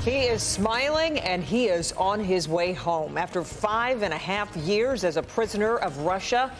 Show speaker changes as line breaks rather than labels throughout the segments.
He is smiling and he is on his way home. After 5.5 years as a prisoner of Russia,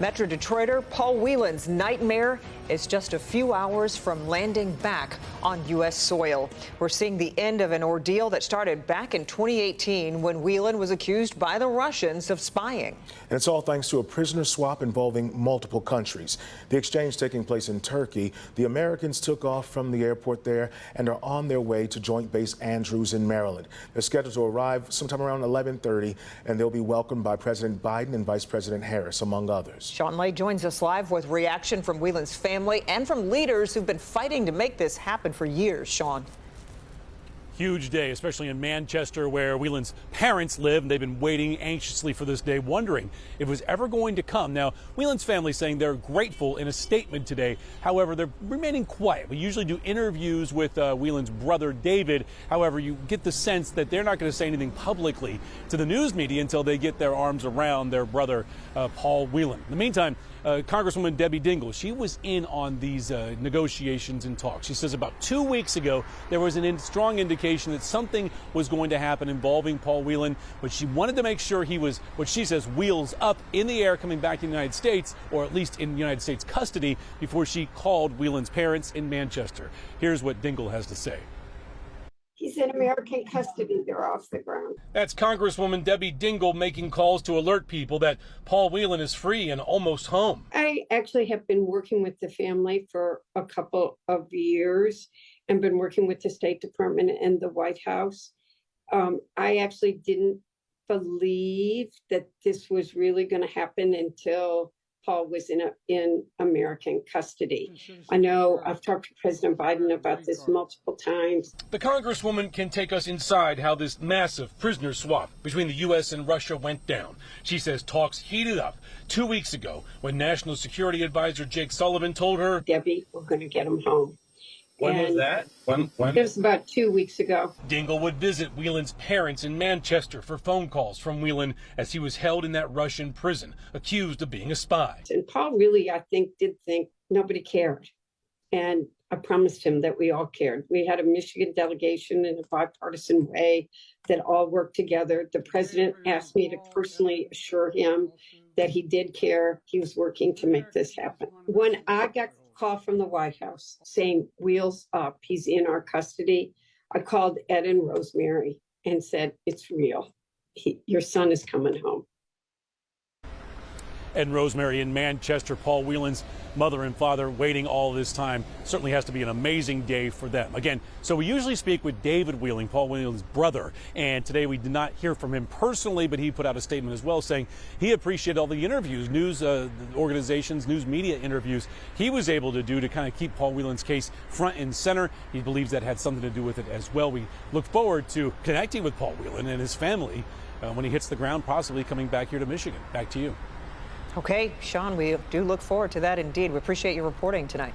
Metro Detroiter Paul Whelan's nightmare is just a few hours from landing back on U.S. soil. We're seeing the end of an ordeal that started back in 2018 when Whelan was accused by the Russians of spying.
And it's all thanks to a prisoner swap involving multiple countries. The exchange taking place in Turkey. The Americans took off from the airport there and are on their way to Joint Base Andrews in Maryland. They're scheduled to arrive sometime around 11:30, and they'll be welcomed by President Biden and Vice President Harris, among others.
Sean Lay joins us live with reaction from Whelan's family and from leaders who've been fighting to make this happen for years. Sean.
Huge day, especially in Manchester, where Whelan's parents live. And they've been waiting anxiously for this day, wondering if it was ever going to come. Now, Whelan's family saying they're grateful in a statement today. However, they're remaining quiet. We usually do interviews with Whelan's brother, David. However, you get the sense that they're not going to say anything publicly to the news media until they get their arms around their brother, Paul Whelan. In the meantime, Congresswoman Debbie Dingell, she was in on these negotiations and talks. She says about 2 weeks ago, there was a strong indication that something was going to happen involving Paul Whelan, but she wanted to make sure he was, what she says, wheels up in the air coming back to the United States, or at least in United States custody, before she called Whelan's parents in Manchester. Here's what Dingle has to say.
He's in American custody. They're off the ground.
That's Congresswoman Debbie Dingell making calls to alert people that Paul Whelan is free and almost home.
I actually have been working with the family for a couple of years and been working with the State Department and the White House. I actually didn't believe that this was really going to happen until Paul was in American custody. I know I've talked to President Biden about this multiple times.
The Congresswoman can take us inside how this massive prisoner swap between the U.S. and Russia went down. She says talks heated up 2 weeks ago when National Security Advisor Jake Sullivan told her,
Debbie, we're going to get him home.
When was that? When?
It was about 2 weeks ago.
Dingle would visit Whelan's parents in Manchester for phone calls from Whelan as he was held in that Russian prison, accused of being a spy.
And Paul really, I think, did think nobody cared. And I promised him that we all cared. We had a Michigan delegation in a bipartisan way that all worked together. The president asked me to personally assure him that he did care. He was working to make this happen. When I got call from the White House saying, wheels up, he's in our custody, I called Ed and Rosemary and said, it's real. Your son is coming home.
Ed and Rosemary in Manchester, Paul Whelan's mother and father waiting all this time. Certainly has to be an amazing day for them. Again, so we usually speak with David Whelan, Paul Whelan's brother, and today we did not hear from him personally, but he put out a statement as well saying he appreciated all the interviews, news organizations, news media interviews he was able to do to kind of keep Paul Whelan's case front and center. He believes that had something to do with it as well. We look forward to connecting with Paul Whelan and his family when he hits the ground, possibly coming back here to Michigan. Back to you.
Okay, Sean, we do look forward to that indeed. We appreciate your reporting tonight.